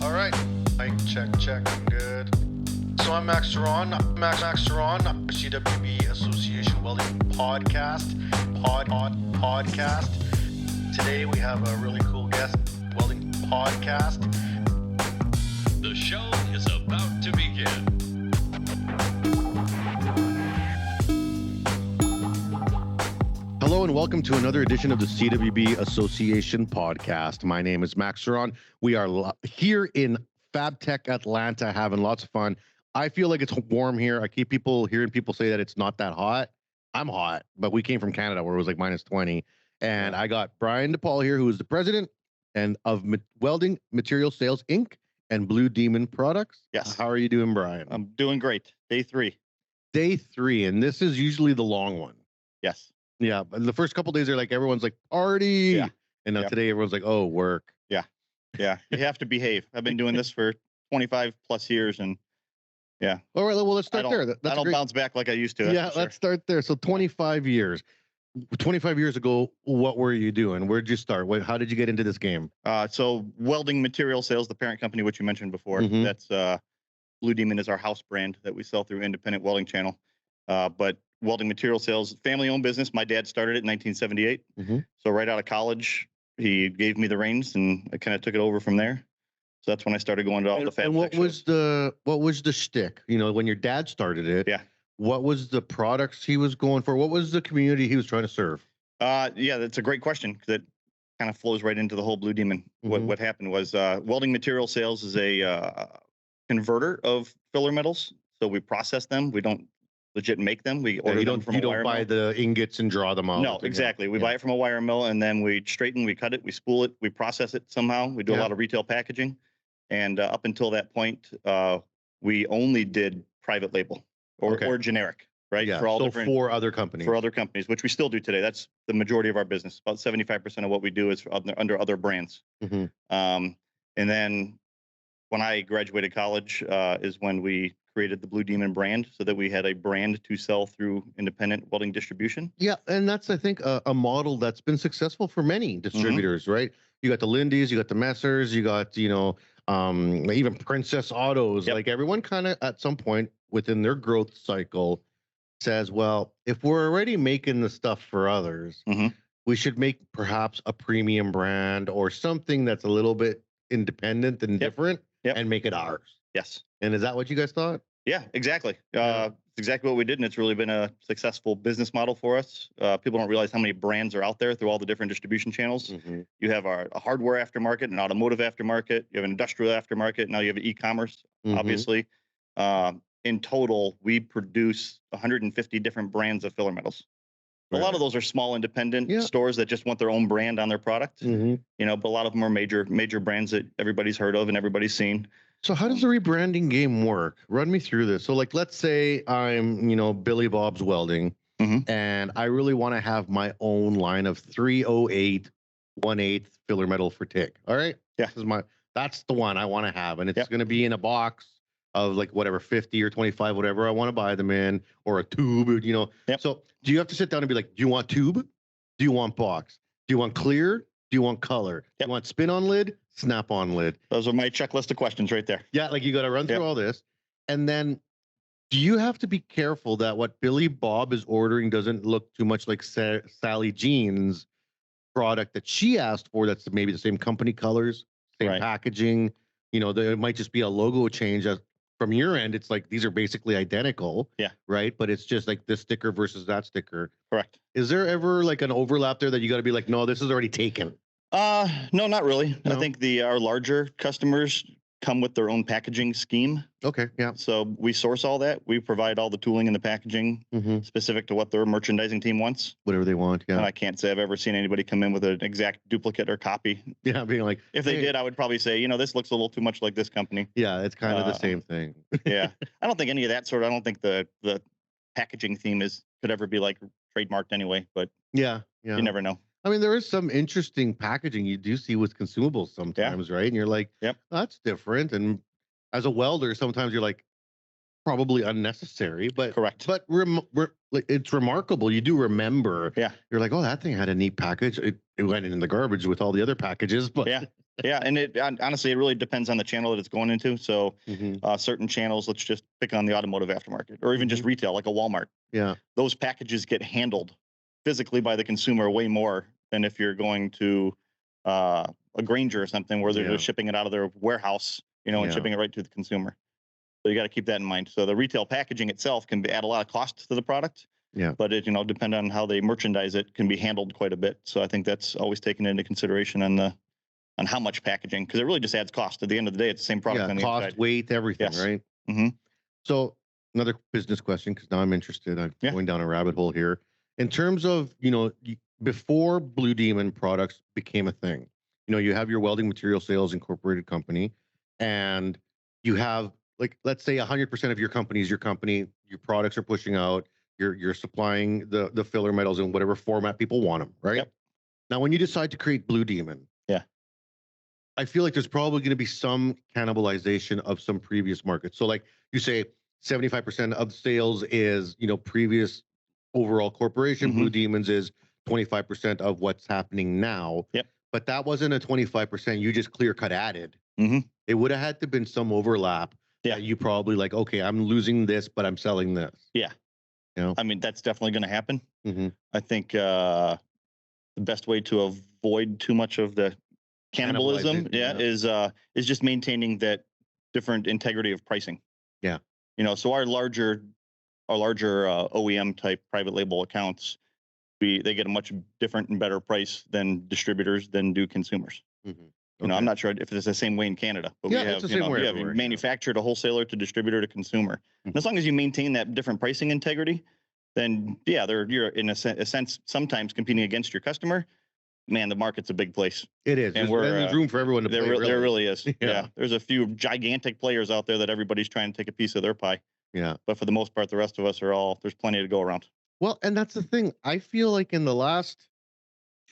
All right. Mic check. I'm good. So I'm Max Ceron. CWB Association Welding podcast. Today we have a really cool guest. Welding podcast. The show is about to begin. Hello and welcome to another edition of the CWB Association podcast. My name is Max Ceron. We are here in Fabtech, Atlanta, having lots of fun. I feel like it's warm here. I keep hearing people say that it's not that hot. I'm hot, but we came from Canada where it was like minus 20. And I got Brian DePaul here, who is the president of Welding Material Sales, Inc. and Blue Demon Products. Yes. How are you doing, Brian? I'm doing great. Day three. Day three, and this is usually the long one. Yes. Yeah, but the first couple of days are like everyone's like party, Yeah. and now today everyone's like, oh, work. Yeah. You have to behave. I've been doing this for 25 plus years, and yeah. All right, well, let's start there. I don't bounce back like I used to. Yeah, let's start there. So 25 years. 25 years ago, what were you doing? Where'd you start? How did you get into this game? So Welding Material Sales, the parent company, which you mentioned before, Mhm. that's Blue Demon is our house brand that we sell through Independent Welding Channel. But Welding Material Sales, family-owned business. My dad started it in 1978. Mhm. So right out of college, he gave me the reins, and I kind of took it over from there. So that's when I started going to all the And what was the shtick? You know, when your dad started it, Yeah. what was the products he was going for? What was the community he was trying to serve? Yeah, that's a great question because it kind of flows right into the whole Blue Demon. Mhm. What happened was Welding Material Sales is a converter of filler metals. So we process them. We don't legit make them. We order them from You a don't wire buy mill. the ingots and draw them out. No, exactly. We buy it from a wire mill, and then we straighten, we cut it, we spool it, we process it somehow. We do a Yeah. lot of retail packaging. And up until that point, we only did private label or generic, right? Yeah, For for other companies. for other companies, which we still do today. That's the majority of our business. About 75% of what we do is under other brands. Mhm. And then when I graduated college is when we created the Blue Demon brand so that we had a brand to sell through independent welding distribution. Yeah, and that's, I think, a model that's been successful for many distributors, right? You got the Lindy's, you got the Messers, you got, even Princess Autos. Yep. Like everyone kind of at some point within their growth cycle says, well, if we're already making the stuff for others, Mhm. we should make perhaps a premium brand or something that's a little bit independent and different Yep. and make it ours. Yes. And is that what you guys thought? Yeah, exactly. Yeah. It's exactly what we did, and it's really been a successful business model for us. People don't realize how many brands are out there through all the different distribution channels. Mhm. You have a hardware aftermarket, an automotive aftermarket, you have an industrial aftermarket, now you have e-commerce, Mhm. obviously. In total, we produce 150 different brands of filler metals. A lot of those are small independent Yeah. stores that just want their own brand on their product, Mhm. but a lot of them are major brands that everybody's heard of and everybody's seen. So how does the rebranding game work? Run me through this. So like, let's say I'm, Billy Bob's Welding, Mhm. and I really want to have my own line of 308 1/8 filler metal for TIG. All right. Yeah. That's the one I want to have. And it's Yep. going to be in a box of like whatever, 50 or 25, whatever I want to buy them in, or a tube, Yep. So do you have to sit down and be like, do you want tube? Do you want box? Do you want clear? Do you want color? Do Yep. you want spin on lid? Snap on lid? Those are my checklist of questions right there. Yeah, like you got to run through Yep. all this. And then do you have to be careful that what Billy Bob is ordering doesn't look too much like Sally Jean's product that she asked for? That's maybe the same company colors, same Right. packaging. There might just be a logo change. From your end, it's like these are basically identical. Yeah. Right. But it's just like this sticker versus that sticker. Correct. Is there ever like an overlap there that you got to be like, no, this is already taken? No, not really. No? I think our larger customers come with their own packaging scheme. Okay. Yeah. So we source all that. We provide all the tooling and the packaging Mm-hmm. specific to what their merchandising team wants. Whatever they want. And Yeah. I can't say I've ever seen anybody come in with an exact duplicate or copy. Yeah. Being like, If they hey, did, I would probably say, this looks a little too much like this company. yeah, it's kind of the Uh, same thing. Yeah. I don't think any of that sort. I don't think the packaging theme could ever be like trademarked anyway, but Yeah. Yeah. you never know. I mean, there is some interesting packaging you do see with consumables sometimes, right? And you're like, Yep. that's different. And as a welder, sometimes you're like, probably unnecessary, but Correct. But like, it's remarkable. You do remember. Yeah. You're like, oh, that thing had a neat package. It went in the garbage with all the other packages, but Yeah. Yeah. And honestly, it really depends on the channel that it's going into. So certain channels, let's just pick on the automotive aftermarket or even just retail, like a Walmart. Yeah. Those packages get handled physically by the consumer way more than if you're going to a Granger or something where they're just shipping it out of their warehouse, and shipping it right to the consumer. So you got to keep that in mind. So the retail packaging itself can add a lot of cost to the product. Yeah. But it, depending on how they merchandise it, can be handled quite a bit. So I think that's always taken into consideration on how much packaging, because it really just adds cost. At the end of the day, it's the same product on the cost, inside. weight, everything, Yes. right? Mm-hmm. So another business question, because now I'm interested. I'm going down a rabbit hole here. In terms of, before Blue Demon products became a thing, you have your Welding Material Sales Incorporated company, and you have, like, let's say 100% of your company is your company. Your products are pushing out. You're supplying the filler metals in whatever format people want them, right? Yep. Now, when you decide to create Blue Demon, I feel like there's probably going to be some cannibalization of some previous markets. So, like you say, 75% of sales is, previous overall corporation. Blue Demons is 25% of what's happening now. Yep. But that wasn't a 25%. You just clear cut added. It would have had to been some overlap. Yeah. You probably like, okay, I'm losing this, but I'm selling this. Yeah. I mean, that's definitely going to happen. I think the best way to avoid too much of the cannibalism is just maintaining that different integrity of pricing. So our larger OEM type private label accounts, they get a much different and better price than distributors than do consumers. I'm not sure if it's the same way in Canada, but we have, you manufacturer to wholesaler to distributor to consumer. And as long as you maintain that different pricing integrity, then you're in a sense sometimes competing against your customer. Man, the market's a big place. It is. And there's room for everyone to play. There really is. There's a few gigantic players out there that everybody's trying to take a piece of their pie. But for the most part, the rest of us there's plenty to go around. Well, and that's the thing. I feel like in the last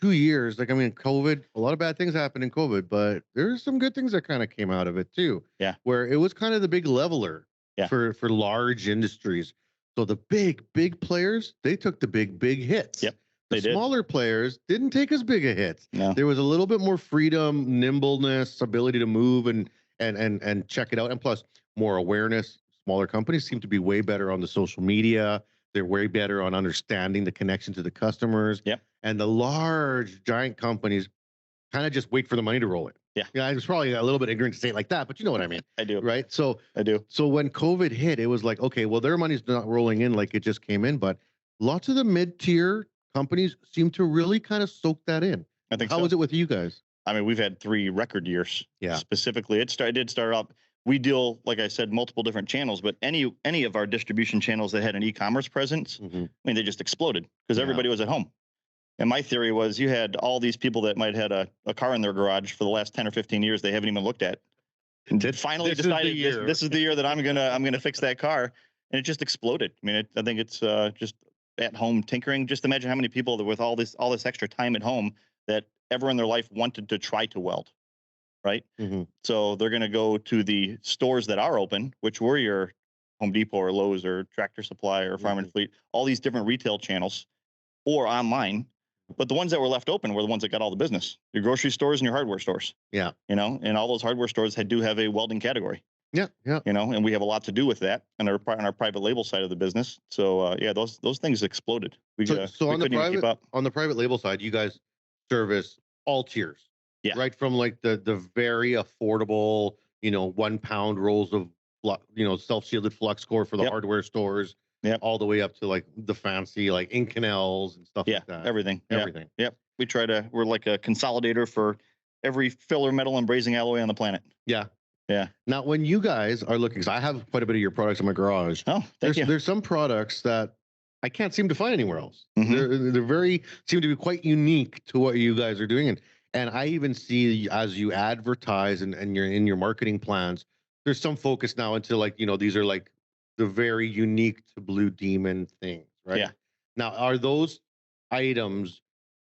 2 years, COVID, a lot of bad things happened in COVID, but there's some good things that kind of came out of it too. Where it was kind of the big leveler for large industries. So the big players, they took the big hits. The smaller players didn't take as big a hit. No. There was a little bit more freedom, nimbleness, ability to move and check it out. And plus more awareness. Smaller companies seem to be way better on the social media. They're way better on understanding the connection to the customers. And the large giant companies kind of just wait for the money to roll in. I was probably a little bit ignorant to say it like that, but you know what I mean. I do. Right. So I do. So when COVID hit, it was like, okay, well, their money's not rolling in like it just came in, but lots of the mid-tier companies seem to really kind of soak that in. I think How was it with you guys? I mean, we've had 3 record years. Specifically, it did start out. We deal, like I said, multiple different channels, but any of our distribution channels that had an e-commerce presence, I mean, they just exploded because everybody was at home. And my theory was you had all these people that might have had a car in their garage for the last 10 or 15 years they haven't even looked at. And finally decided this is the year that I'm gonna fix that car, and it just exploded. I mean, I think it's just at home tinkering. Just imagine how many people that with all this extra time at home that ever in their life wanted to try to weld, right? So they're gonna go to the stores that are open, which were your Home Depot or Lowe's or Tractor Supply or Farm and Fleet, all these different retail channels, or online. But the ones that were left open were the ones that got all the business. Your grocery stores and your hardware stores. And all those hardware stores do have a welding category. And we have a lot to do with that on our private label side of the business. So those things exploded. So on the private label side, you guys service all tiers. Right from like the very affordable, 1 pound rolls of self-shielded flux core for the hardware stores. All the way up to like the fancy like Inconels and stuff like that. Everything. We're like a consolidator for every filler metal and brazing alloy on the planet. Now, when you guys are looking, because I have quite a bit of your products in my garage. Oh, thank you. There's some products that I can't seem to find anywhere else. They're seem to be quite unique to what you guys are doing. And I even see as you advertise and you're in your marketing plans, there's some focus now into like, these are like the very unique to Blue Demon things, right? Now, are those items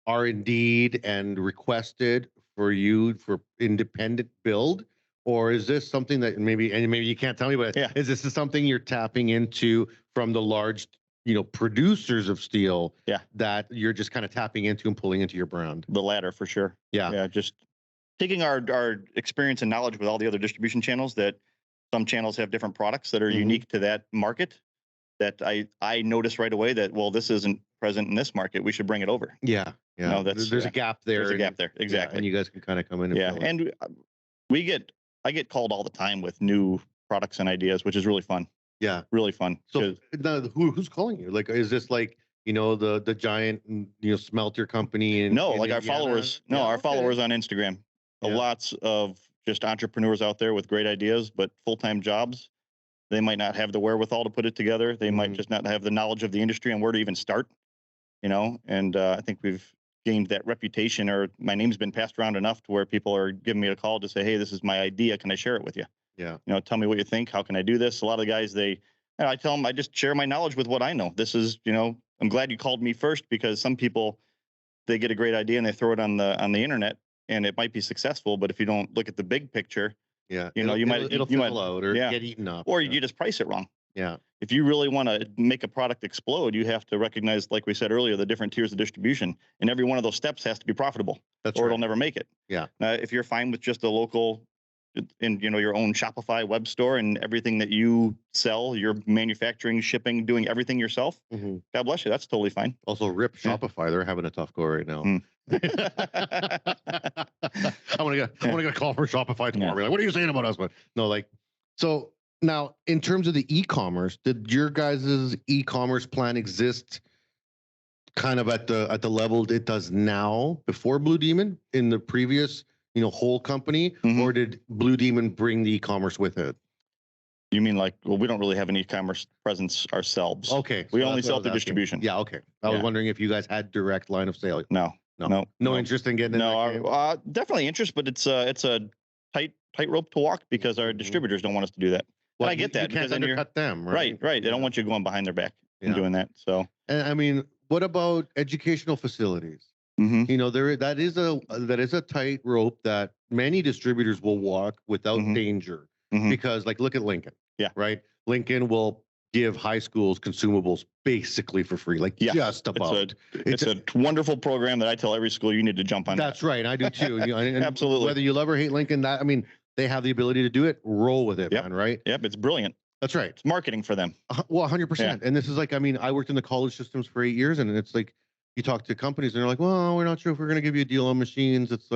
are indeed and requested for you for independent build, or is this something that maybe you can't tell me, but Yeah. is this something you're tapping into from the large, producers of steel? Yeah. That you're just kind of tapping into and pulling into your brand. The latter for sure. Yeah. Yeah. Just taking our experience and knowledge with all the other distribution channels, that some channels have different products that are unique to that market, that I noticed right away that, well, this isn't present in this market. We should bring it over. Yeah. Yeah. No, There's a gap there. There's a gap there. Yeah, Exactly. and you guys can kind of come in. And fill it. And I get called all the time with new products and ideas, which is really fun. Yeah. Really fun. So now, who's calling you? Like, is this like, the giant, smelter company? No, in like our Indiana? followers. No, Yeah, our okay. followers on Instagram. Yeah. Lots of just entrepreneurs out there with great ideas, but full-time jobs. They might not have the wherewithal to put it together. They might just not have the knowledge of the industry and where to even start. And I think we've gained that reputation, or my name's been passed around enough to where people are giving me a call to say, hey, this is my idea. Can I share it with you? Yeah. Tell me what you think. How can I do this? A lot of the guys, I tell them, I just share my knowledge with what I know. This is, I'm glad you called me first, because some people, they get a great idea and they throw it on the internet, and it might be successful, but if you don't look at the big picture, it'll fizzle out or get eaten up, or you just price it wrong. Yeah. If you really want to make a product explode, you have to recognize, like we said earlier, the different tiers of distribution, and every one of those steps has to be profitable, or it'll never make it. Yeah. If you're fine with just a local, your own Shopify web store, and everything that you sell, you're manufacturing, shipping, doing everything yourself, God bless you, that's totally fine. Also, rip Shopify. They're having a tough go right now. I want to get a call from Shopify tomorrow. Be like, what are you saying about us? But no, so now in terms of the e-commerce, did your guys' e-commerce plan exist kind of at the level it does now before Blue Demon in the previous, whole company, or did Blue Demon bring the e-commerce with it? You mean we don't really have an e-commerce presence ourselves. Okay. We only sell through distribution. Yeah. Okay. I was wondering if you guys had direct line of sale. No Interest in getting in that game? Definitely interest, but it's a tight rope to walk, because our distributors don't want us to do that. Well, and I get that, you can't undercut them, right? Right. They don't want you going behind their back and doing that. So, and I mean, what about educational facilities? That is a tight rope that many distributors will walk without danger, because look at Lincoln. Yeah. Right. Lincoln will give high schools consumables basically for free, just about. It's a wonderful program that I tell every school you need to jump on. That's right. I do too. And absolutely. Whether you love or hate Lincoln, they have the ability to do it. Roll with it, man. Right. Yep. It's brilliant. That's right. It's marketing for them. Well, 100%. And this is I worked in the college systems for 8 years, and it's you talk to companies and they're like, well, we're not sure if we're going to give you a deal on machines. It's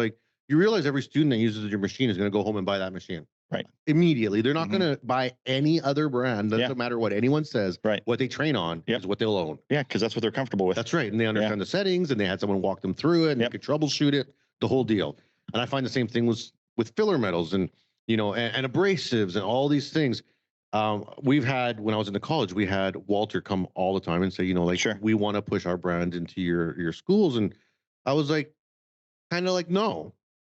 you realize every student that uses your machine is going to go home and buy that machine. Right. Immediately. They're not going to buy any other brand. Doesn't matter what anyone says. Right. What they train on is what they'll own. Yeah, because that's what they're comfortable with. That's right. And they understand the settings, and they had someone walk them through it, and they could troubleshoot it, the whole deal. And I find the same thing with filler metals and and abrasives and all these things. We've had, when I was in the college, we had Walter come all the time and say, sure, we want to push our brand into your schools. And I was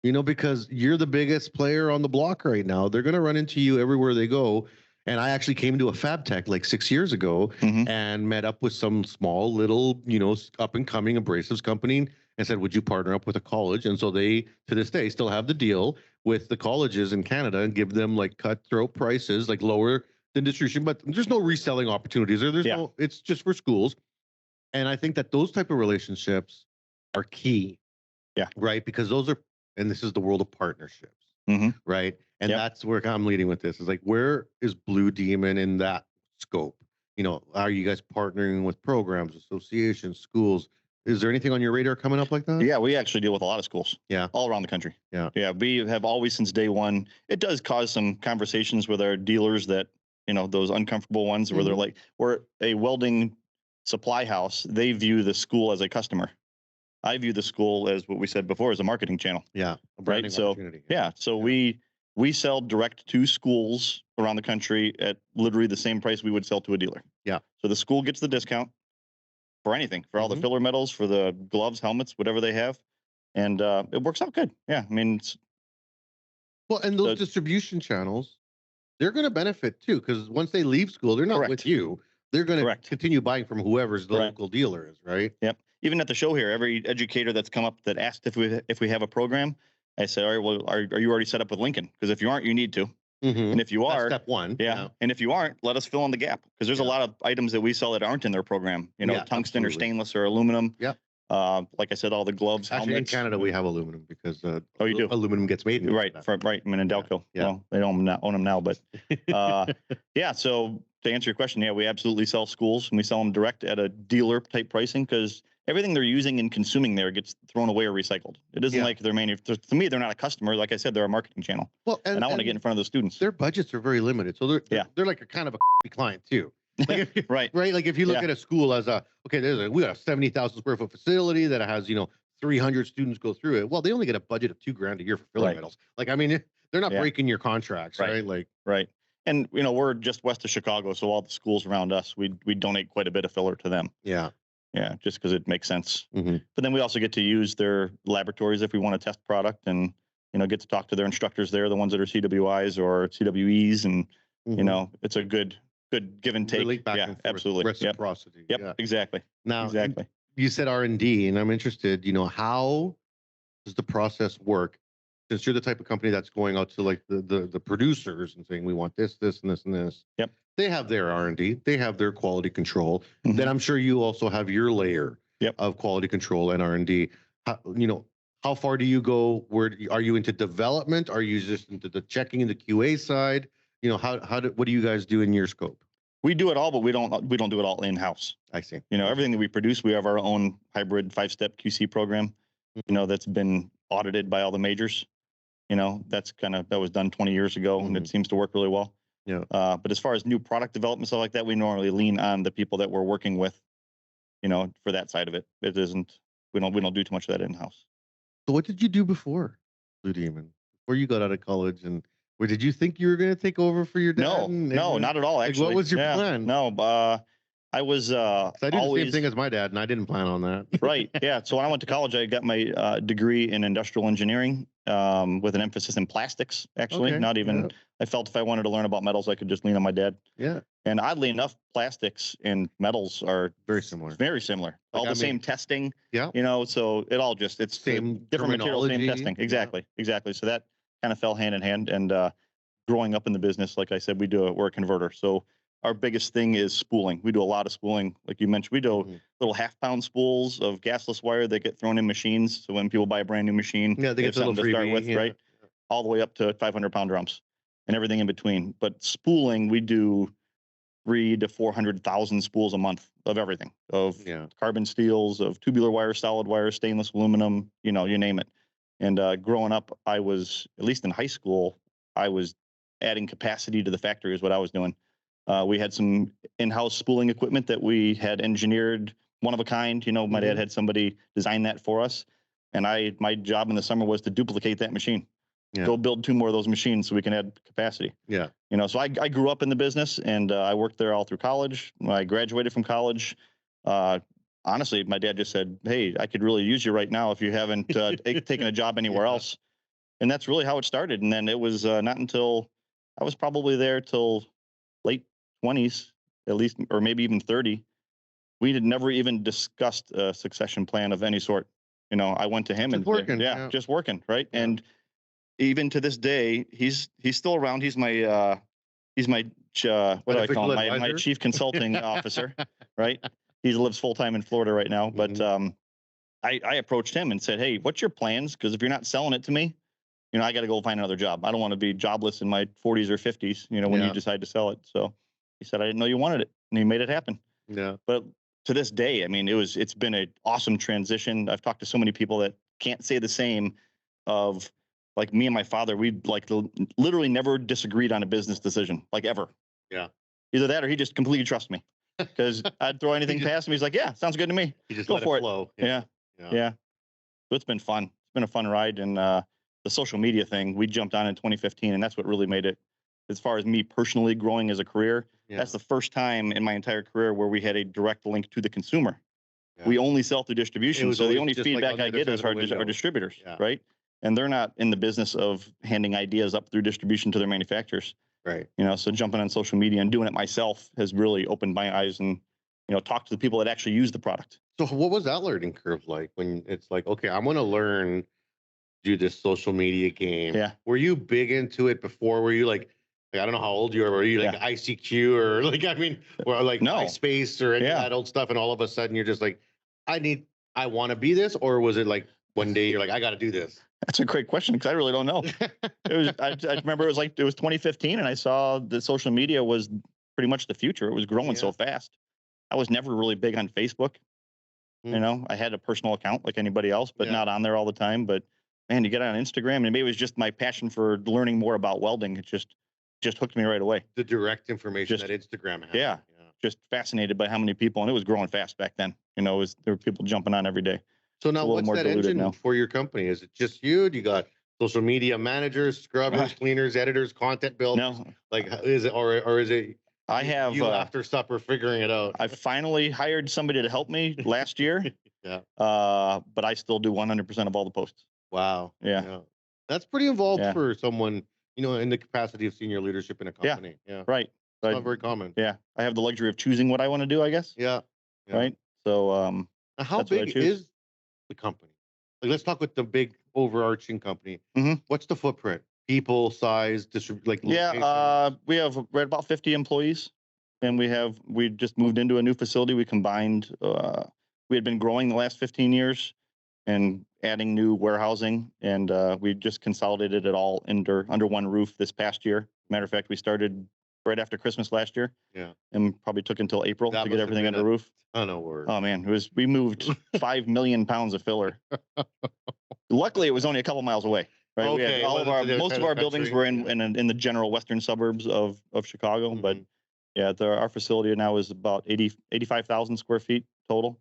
no, because you're the biggest player on the block right now. They're going to run into you everywhere they go. And I actually came to a Fabtech 6 years ago and met up with some small little, up and coming abrasives company and said, would you partner up with a college? And so they, to this day, still have the deal with the colleges in Canada and give them cutthroat prices, lower than distribution, but there's no reselling opportunities or no, it's just for schools. And I think that those type of relationships are key. Yeah. Right. Because and this is the world of partnerships. Right. And that's where I'm leading with this is where is Blue Demon in that scope? Are you guys partnering with programs, associations, schools? Is there anything on your radar coming up like that? Yeah, we actually deal with a lot of schools. Yeah. All around the country. Yeah. Yeah. We have always, since day one, it does cause some conversations with our dealers that, those uncomfortable ones where they're we're a welding supply house. They view the school as a customer. I view the school as what we said before, as a marketing channel. Yeah. Right. So, So we sell direct to schools around the country at literally the same price we would sell to a dealer. Yeah. So the school gets the discount for anything, for all the filler metals, for the gloves, helmets, whatever they have. And it works out good. Yeah. I mean, and those distribution channels, they're going to benefit too, because once they leave school, they're not with you. They're going to continue buying from whoever's the local dealer is, right? Yep. Even at the show here, every educator that's come up that asked if we have a program, I said, all right, well, are you already set up with Lincoln? Because if you aren't, you need to. Mhm. And if you That's are, step one. yeah. And if you aren't, let us fill in the gap, because there's a Yeah. lot of items that we sell that aren't in their program. You know, Yeah, tungsten or absolutely. stainless or aluminum. Yep. Like I said, all the gloves, Actually, helmets. in Canada, we have aluminum because Oh, you do? aluminum gets made in Right, Canada. right. I'm in Delco. Yeah. Well, they don't own them now, but yeah. So to answer your question, yeah, we absolutely sell schools, and we sell them direct at a dealer type pricing, because everything they're using and consuming there gets thrown away or recycled. It isn't like they're to me, they're not a customer. Like I said, they're a marketing channel. Well, and I want to get in front of the students. Their budgets are very limited, so they're like a kind of a client too. Like right. Like if you look at a school as we got a 70,000 square foot facility that has 300 students go through it. Well, they only get a budget of $2,000 a year for filler metals. Like, I mean, they're not breaking your contracts, right? Like, right. And we're just west of Chicago, so all the schools around us, we donate quite a bit of filler to them. Yeah. Yeah, just because it makes sense. Mm-hmm. But then we also get to use their laboratories if we want to test product, and get to talk to their instructors there, the ones that are CWIs or CWEs, and it's a good give and take. Relate back and forth, absolutely. Reciprocity. Yep. Yeah. Exactly. Now, exactly. You said R&D, and I'm interested. How does the process work? Since you're the type of company that's going out to like the producers and saying we want this, this, and this, and this. Yep. They have their R&D. They have their quality control. Mm-hmm. Then I'm sure you also have your layer of quality control and R&D. How far do you go? Where are you into development? Are you just into the checking in the QA side? What do you guys do in your scope? We do it all, but we don't do it all in-house. I see. Everything that we produce, we have our own hybrid 5-step QC program, that's been audited by all the majors. That was done 20 years ago, and it seems to work really well. Yeah. But as far as new product development, stuff like that, we normally lean on the people that we're working with, for that side of it. It isn't, we don't do too much of that in-house. So what did you do before Blue Demon? Before you got out of college, and where did you think you were going to take over for your dad? No, not at all. Actually, what was your plan? No, I was I do the same thing as my dad, and I didn't plan on that. Right. Yeah. So when I went to college, I got my degree in industrial engineering with an emphasis in plastics. Actually, not even. Yeah. I felt if I wanted to learn about metals, I could just lean on my dad. Yeah. And oddly enough, plastics and metals are very similar. Very similar. All the same testing. Yeah. So it all just it's same different materials, same testing. Exactly. Yeah. Exactly. So that kind of fell hand in hand. And growing up in the business, like I said, we're a converter. So our biggest thing is spooling. We do a lot of spooling. Like you mentioned, we do little half-pound spools of gasless wire that get thrown in machines. So when people buy a brand new machine, they get something to start with, right? All the way up to 500-pound drums and everything in between. But spooling, we do 300,000 to 400,000 spools a month of everything, of carbon steels, of tubular wire, solid wire, stainless, aluminum, you name it. And growing up, I was, at least in high school, I was adding capacity to the factory is what I was doing. We had some in-house spooling equipment that we had engineered, one of a kind. My dad had somebody design that for us, and my job in the summer was to duplicate that machine. Go build 2 more of those machines so we can add capacity. Yeah. So I grew up in the business, and I worked there all through college. When I graduated from college, honestly, my dad just said, "Hey, I could really use you right now if you haven't taken a job anywhere else." And that's really how it started. And then it was not until I was probably there till late 20s, at least, or maybe even 30. We had never even discussed a succession plan of any sort. I went to him just working, just working, right? Yeah. And even to this day, he's still around. He's my what do I call him? My chief consulting officer, right? He lives full time in Florida right now. But I approached him and said, "Hey, what's your plans? Because if you're not selling it to me, I got to go find another job. I don't want to be jobless in my 40s or 50s, when you decide to sell it." So he said, "I didn't know you wanted it," and he made it happen. Yeah. But to this day, I mean, it's been an awesome transition. I've talked to so many people that can't say the same of, like, me and my father, we literally never disagreed on a business decision, like, ever. Yeah. Either that or he just completely trusts me, because I'd throw anything past him. He's like, "Yeah, sounds good to me. He just go let for it flow." Yeah. So it's been fun. It's been a fun ride. And the social media thing, we jumped on in 2015, and that's what really made it, as far as me personally growing as a career. That's the first time in my entire career where we had a direct link to the consumer. We only sell through distribution, so the only feedback I get is our distributors, right? And they're not in the business of handing ideas up through distribution to their manufacturers. Right. So jumping on social media and doing it myself has really opened my eyes, and talk to the people that actually use the product. So what was that learning curve like when it's like, okay, I'm going to learn do this social media game. Yeah. Were you big into it before? Were you like I don't know how old you are. Were you like ICQ or like, I mean, or like No. MySpace or any of that old stuff? And all of a sudden you're just like, I want to be this? Or was it like one day you're like, I got to do this? That's a great question because I really don't know. I remember it was 2015 and I saw that social media was pretty much the future. It was growing so fast. I was never really big on Facebook. You know, I had a personal account like anybody else, but not on there all the time. But man, you get on Instagram, and maybe it was just my passion for learning more about welding. It just hooked me right away. The direct information that Instagram has. Yeah. Just fascinated by how many people, and it was growing fast back then. You know, there were people jumping on every day. So now what's that engine for your company? Is it just you? Do you got social media managers, scrubbers, cleaners, editors, content builders? No. Like, is it, or is it I have you after supper figuring it out? I finally hired somebody to help me last year. But I still do 100% of all the posts. Wow. Yeah. That's pretty involved for someone, you know, in the capacity of senior leadership in a company. Yeah. Right. It's not very common. Yeah. I have the luxury of choosing what I want to do, I guess. Yeah. Right. So now how big is the company? Like, let's talk with the big overarching company. What's the footprint? People, size, like location? We're at about 50 employees, and we just moved into a new facility. We combined. We had been growing the last 15 years, and adding new warehousing, and we just consolidated it all under one roof this past year. Matter of fact, we started right after Christmas last year. Yeah, and probably took until April to get everything under the roof. Ton of work. Oh man, we moved 5 million pounds of filler. Luckily, it was only a couple miles away. Right, we had most of our buildings were in the general western suburbs of Chicago, but our facility now is about 85,000 square feet total,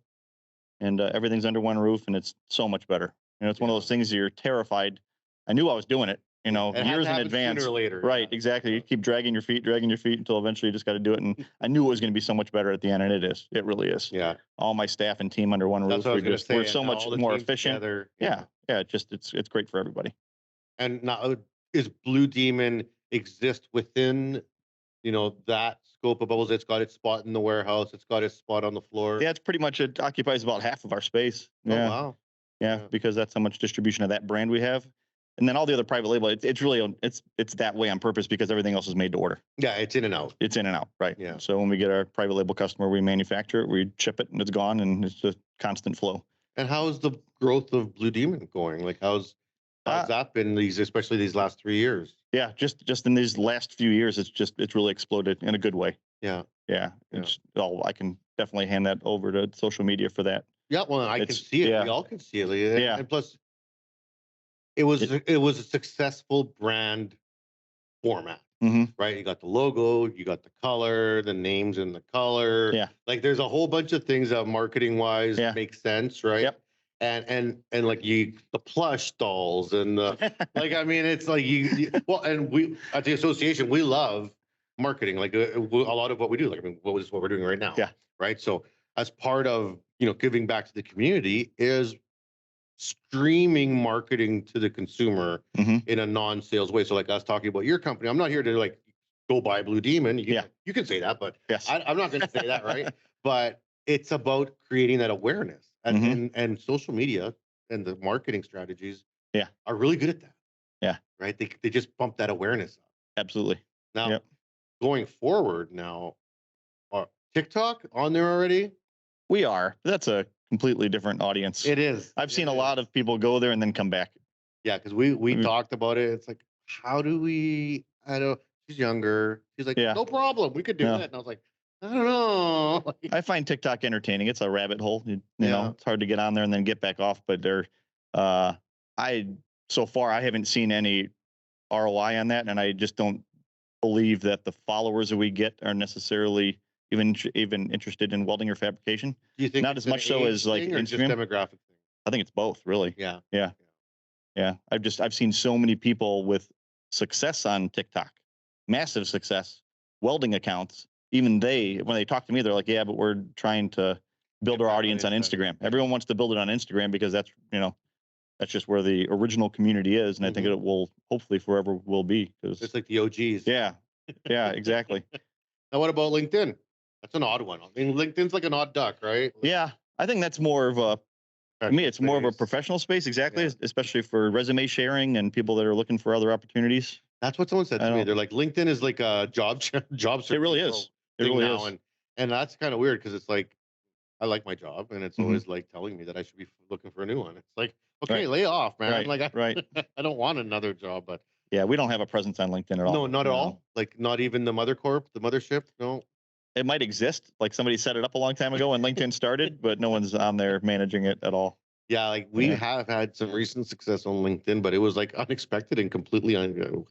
and everything's under one roof, and it's so much better. You know, it's one of those things you're terrified. I knew I was doing it, you know, years in advance. Sooner or later. Right, exactly. You keep dragging your feet until eventually you just got to do it. And I knew it was going to be so much better at the end, and it is. It really is. Yeah. All my staff and team under one roof. We're so much more efficient. Together. Yeah. It's great for everybody. And now, is Blue Demon exist within, you know, that scope of bubbles? It's got its spot in the warehouse. It's got its spot on the floor. Yeah, it's pretty much, it occupies about half of our space. Oh, wow. Yeah, because that's how much distribution of that brand we have. And then all the other private label, it's really, it's that way on purpose because everything else is made to order. Yeah, it's in and out. It's in and out, right. Yeah. So when we get our private label customer, we manufacture it, we ship it, and it's gone, and it's just constant flow. And how's the growth of Blue Demon going? Like, how's that been, especially these last 3 years? Yeah, just in these last few years, it's really exploded in a good way. Yeah. I can definitely hand that over to social media for that. Yeah, well, I can see it. We all can see it. Yeah. And plus, it was a successful brand format, right? You got the logo, you got the color, the names in the color. Yeah. Like, there's a whole bunch of things that marketing wise make sense, right? Yep. And like the plush dolls and the like, I mean, it's like well, and we at the association, we love marketing, like a lot of what we do. Like, I mean, what we're doing right now. Yeah. Right. So as part of, you know, giving back to the community is streaming marketing to the consumer in a non-sales way. So like us talking about your company, I'm not here to like go buy Blue Demon. You can say that, but I'm not going to say that, right? But it's about creating that awareness. And social media and the marketing strategies are really good at that. Yeah. Right. They just bump that awareness up. Absolutely. Now, going forward now, are TikTok on there already? We are. That's a completely different audience. It is. I've seen a lot of people go there and then come back. Yeah, because we talked about it. It's like, how do we, I know she's younger. She's like, no problem. We could do that. And I was like, I don't know. I find TikTok entertaining. It's a rabbit hole. You know, it's hard to get on there and then get back off. But so far I haven't seen any ROI on that, and I just don't believe that the followers that we get are necessarily even interested in welding or fabrication. Do you think not as much so as like Instagram? Just demographic thing? I think it's both, really. Yeah. I've seen so many people with success on TikTok, massive success, welding accounts. Even when they talk to me, they're like, yeah, but we're trying to build our audience on Instagram. Everyone wants to build it on Instagram because that's just where the original community is. And I think it will hopefully forever will be. It's like the OGs. Yeah, exactly. Now, what about LinkedIn? That's an odd one. I mean, LinkedIn's like an odd duck, right? Yeah, I think that's more of To me, it's more of a professional space, exactly, Yeah. especially for resume sharing and people that are looking for other opportunities. That's what someone said to me. They're like, LinkedIn is like a job search. It really is. It thing really now, is. and that's kind of weird because it's like I like my job, and it's Mhm. always like telling me that I should be looking for a new one. It's like, okay, Right. lay off, man. Right, Like, right. I don't want another job, but Yeah, we don't have a presence on LinkedIn at all. no, not at all. Like, not even the mothership. No. It might exist, like somebody set it up a long time ago when LinkedIn started, but no one's on there managing it at all. Yeah, like we Yeah. have had some recent success on LinkedIn, but it was like unexpected and completely. I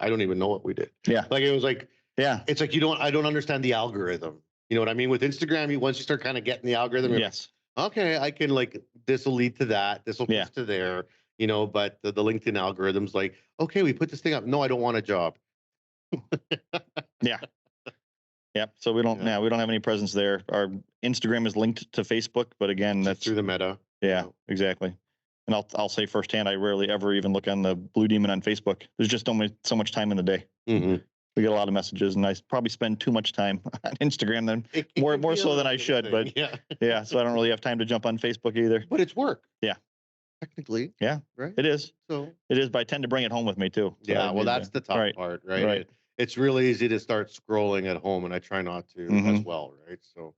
don't even know what we did. Yeah, Like it was like yeah, it's like I don't understand the algorithm. You know what I mean? With Instagram, once you start kind of getting the algorithm, you're like, yes, okay, I can like this will lead to that, this will Yeah. push to there, but the LinkedIn algorithm's like, okay, we put this thing up. No, I don't want a job. yeah. Yep. So we don't. Yeah. Yeah, we don't have any presence there. Our Instagram is linked to Facebook, but again, Just that's through the meta. yeah, exactly. And I'll say firsthand, I rarely ever even look on the Blue Demon on Facebook. There's just only so much time in the day. Mm-hmm. We get a lot of messages, and I probably spend too much time on Instagram than more so than I should. But yeah, so I don't really have time to jump on Facebook either. but it's work. Yeah. Technically. Yeah, right. it is. So It is, but I tend to bring it home with me too. So yeah, I well, need that's to- the tough right, part, right? right. It's really easy to start scrolling at home, and I try not to as Mhm. well, right? So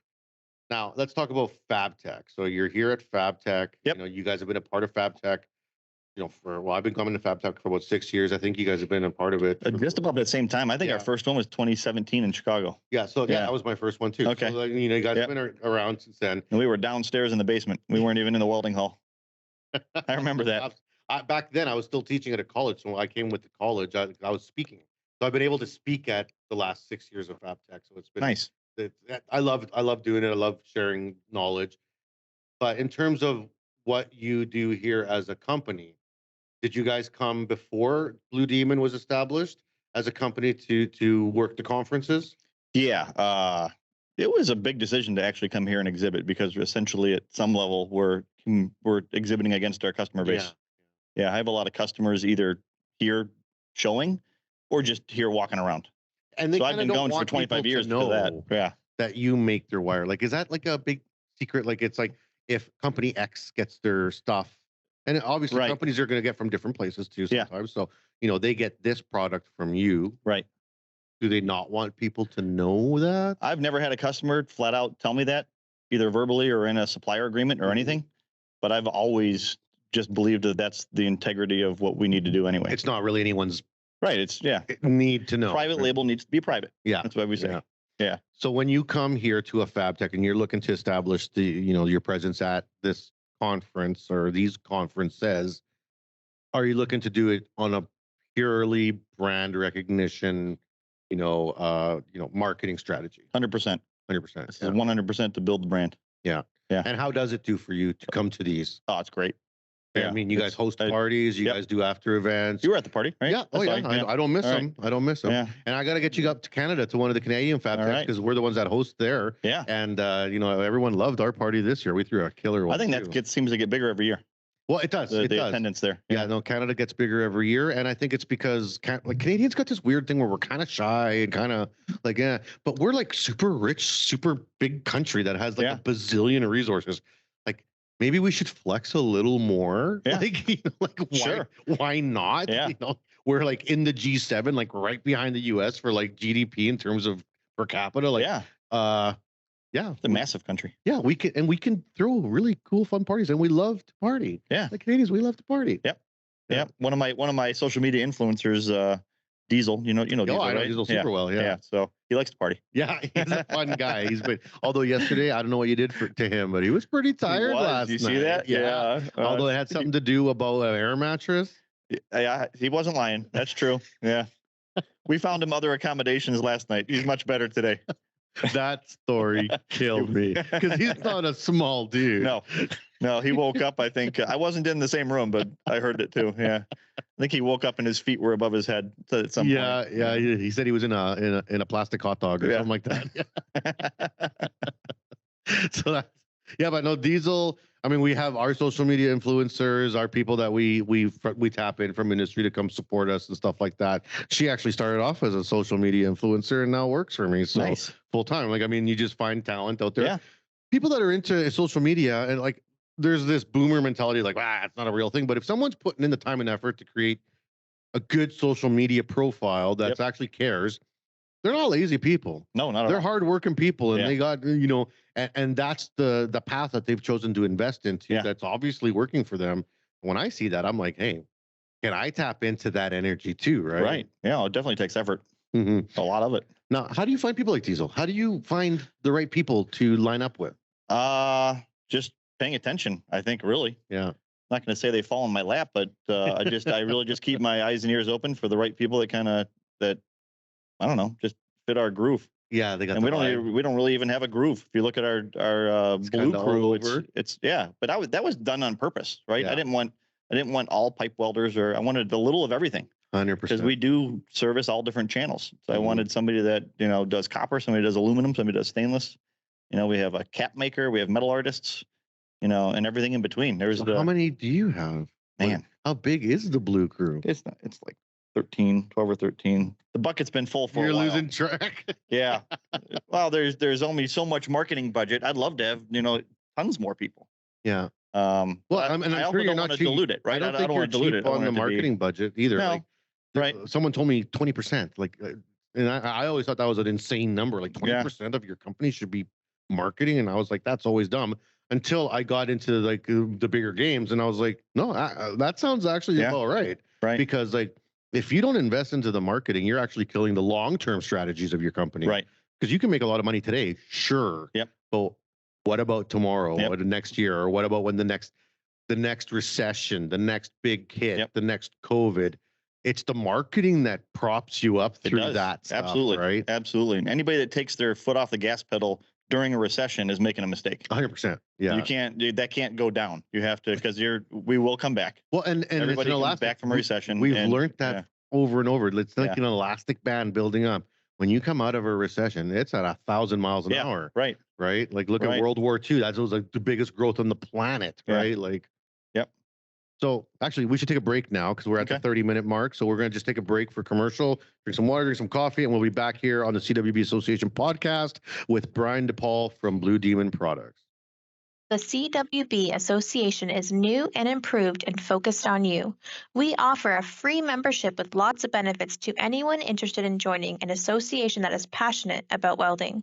now let's talk about Fabtech. So you're here at Fabtech. Yep. You guys have been a part of Fabtech. I've been coming to Fabtech for about 6 years. I think you guys have been a part of it. Just about the same time. I think Yeah. our first one was 2017 in Chicago, Yeah, so Yeah. that was my first one too. Okay. So, like, you guys Yep. have been around since then. and we were downstairs in the basement. We weren't even in the welding hall. I remember that. Back then, I was still teaching at a college. So when I came with the college, I was speaking. So I've been able to speak at the last 6 years of Fabtech. So it's been Nice. I love doing it. I love sharing knowledge. But in terms of what you do here as a company, did you guys come before Blue Demon was established as a company to work the conferences? Yeah. It was a big decision to actually come here and exhibit because essentially at some level we're exhibiting against our customer base. Yeah, I have a lot of customers either here showing or just here walking around. And they So I've kinda been don't going for want 25 people years to because of that. know Yeah. that you make their wire. Like, is that like a big secret? Like, it's like if company X gets their stuff, and obviously Right. companies are going to get from different places too Yeah. sometimes. So, they get this product from you. Right. Do they not want people to know that? I've never had a customer flat out tell me that, either verbally or in a supplier agreement or Mhm. anything. But I've always just believed that that's the integrity of what we need to do anyway. It's not really anyone's Right. It's need to know. private label needs to be private. Yeah. That's what we say. Yeah. So when you come here to a Fabtech and you're looking to establish your presence at this conference or these conferences, are you looking to do it on a purely brand recognition, marketing strategy? 100%. 100%. This is 100% to build the brand. Yeah. Yeah. And how does it do for you to come to these? Oh, it's great. I mean, you guys host parties, you Yep. guys do after events. You were at the party, right? Yeah. Oh, yeah. I don't miss All them. I don't miss them. Yeah. And I got to get you up to Canada to one of the Canadian Fabtechs right. because we're the ones that host there. Yeah. And, everyone loved our party this year. We threw a killer one. I think too. that seems to get bigger every year. Well, it does. The It does. attendance there. Yeah, no, Canada gets bigger every year, and I think it's because Canadians got this weird thing where we're kind of shy and kind of like, but we're like super rich, super big country that has like a bazillion of resources. Like maybe we should flex a little more. Yeah. Sure. Why not? Yeah. We're like in the G7, like right behind the US for like GDP in terms of per capita. Like, yeah, It's a massive country. yeah, we can throw really cool, fun parties, and we love to party. Yeah. Like Canadians, we love to party. Yep. Yeah. One of my social media influencers, Diesel, you know Diesel, I know right? Diesel super well. Yeah. So he likes to party. Yeah, he's a fun guy. Although yesterday, I don't know what you did to him, but he was pretty tired last You night. see that? Yeah. Although it had something to do about an air mattress. Yeah, he wasn't lying. That's true. Yeah. We found him other accommodations last night. He's much better today. That story killed me because he's not a small dude. No, he woke up. I think I wasn't in the same room, but I heard it too. Yeah, I think he woke up and his feet were above his head at some point. Yeah. He said he was in a plastic hot dog or something like that. So that's but no, Diesel. I mean, we have our social media influencers, our people that we tap in from industry to come support us and stuff like that. She actually started off as a social media influencer and now works for me. So Nice. full time. Like, I mean, you just find talent out there. Yeah. People that are into social media and like there's this boomer mentality like, it's not a real thing. But if someone's putting in the time and effort to create a good social media profile that's actually cares, they're not lazy people. No, not at They're all. hardworking people, and they got, and that's the path that they've chosen to invest into. Yeah. That's obviously working for them. When I see that, I'm like, hey, can I tap into that energy too? Right. Right. Yeah. It definitely takes effort. Mm-hmm. A lot of it. Now, how do you find people like Diesel? How do you find the right people to line up with? Just paying attention, I think, really. Yeah. I'm not going to say they fall in my lap, but I really just keep my eyes and ears open for the right people that I don't know, just fit our groove. Yeah, they got. And we don't really even have a groove. If you look at our blue crew, it's but that was done on purpose, right? Yeah. I didn't want all pipe welders, or I wanted a little of everything. 100%. Because we do service all different channels. So I wanted somebody that does copper, somebody does aluminum, somebody does stainless. We have a cap maker, we have metal artists, and everything in between. How many do you have? Man, how big is the blue crew? It's like 12 or 13. The bucket's been full for a while. You're losing track. Yeah. Well, there's only so much marketing budget. I'd love to have, tons more people. Yeah. Well, I'm sure you're not cheap. dilute it, right? I don't want to dilute it on the marketing budget either. No, right. Someone told me 20%. And I always thought that was an insane number. Like 20% of your company should be marketing, and I was like, that's always dumb. Until I got into the bigger games, and I was like, no, that sounds actually all right. Right. Because if you don't invest into the marketing, you're actually killing the long-term strategies of your company. Right. Because you can make a lot of money today, sure. Yep. But what about tomorrow, Yep. or the next year, or what about when the next recession, the next big hit, the next COVID? It's the marketing that props you up through that stuff, absolutely, right? Absolutely. And anybody that takes their foot off the gas pedal during a recession is making a mistake. 100%. Yeah. That can't go down. You have to, because we will come back. Well, and everybody comes back from a recession. We've learned that over and over. It's like an elastic band building up. When you come out of a recession, it's at 1,000 miles an hour. Right. Right. Like look at World War II. That was like the biggest growth on the planet. Right. Yep. So actually, we should take a break now because we're at the 30-minute mark. So we're going to just take a break for commercial, drink some water, drink some coffee, and we'll be back here on the CWB Association podcast with Brian DePaul from Blue Demon Products. The CWB Association is new and improved and focused on you. We offer a free membership with lots of benefits to anyone interested in joining an association that is passionate about welding.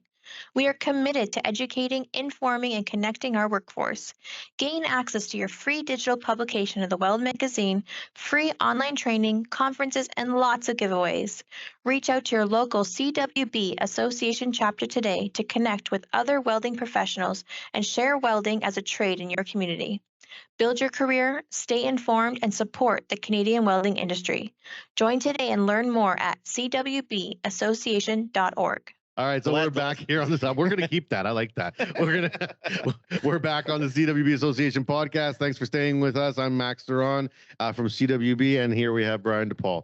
We are committed to educating, informing, and connecting our workforce. Gain access to your free digital publication of the Weld magazine, free online training, conferences, and lots of giveaways. Reach out to your local CWB Association chapter today to connect with other welding professionals and share welding as a trade in your community. Build your career, stay informed, and support the Canadian welding industry. Join today and learn more at cwbassociation.org. All right, so we're back here on the top. We're going to keep that. I like that. We're back on the CWB Association podcast. Thanks for staying with us. I'm Max Ceron from CWB, and here we have Brian DePaul.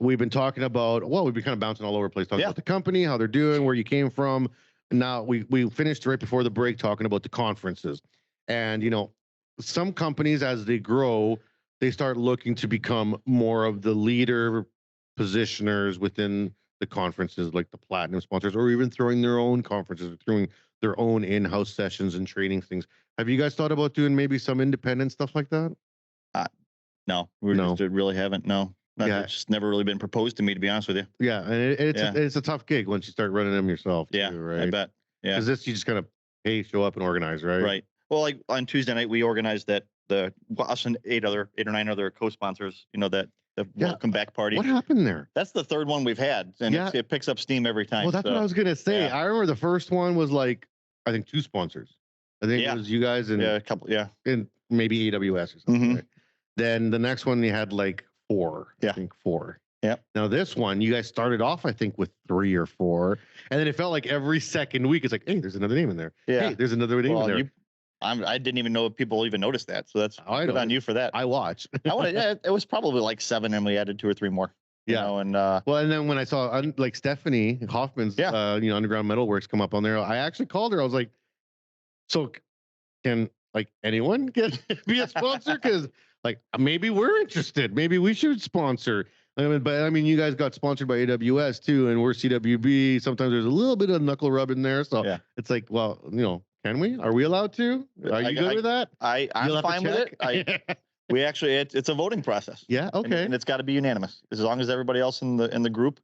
We've been talking about, we've been kind of bouncing all over the place, talking about the company, how they're doing, where you came from. Now, we finished right before the break talking about the conferences. And, some companies, as they grow, they start looking to become more of the leader positioners within the conferences, like the platinum sponsors, or even throwing their own conferences, or throwing their own in-house sessions and training things. Have you guys thought about doing maybe some independent stuff like that? No, just really haven't. No, it's just never really been proposed to me, to be honest with you. Yeah, and it's a tough gig once you start running them yourself. Yeah, too, right? I bet. Yeah, because this you just kind of show up and organize, right? Right. Well, like on Tuesday night, we organized us and eight or nine other co-sponsors. The welcome back party. What happened there? That's the third one we've had, and it picks up steam every time. Well, that's what I was gonna say. I remember the first one was like, I think 2 sponsors. I think it was you guys and a couple, and maybe AWS or something. Right? Then the next one you had like 4. I think 4. Yeah. Now this one, you guys started off, I think, with 3 or 4, and then it felt like every second week it's like, hey, there's another name in there. Yeah. Hey, there's another name in there. I didn't even know if people even noticed that. So that's good on you for that. I watch. It was probably like 7, and we added 2 or 3 more. And then when I saw like Stephanie Hoffman's, Underground Metalworks come up on there, I actually called her. I was like, so can like anyone be a sponsor? Because like maybe we're interested. Maybe we should sponsor. But you guys got sponsored by AWS too, and we're CWB. Sometimes there's a little bit of knuckle rub in there. So it's like, well, Can we? Are we allowed to? Are you good with that? I'm You'll have to fine with it. check? We actually, it's a voting process. Yeah. Okay. And it's got to be unanimous. As long as everybody else in the group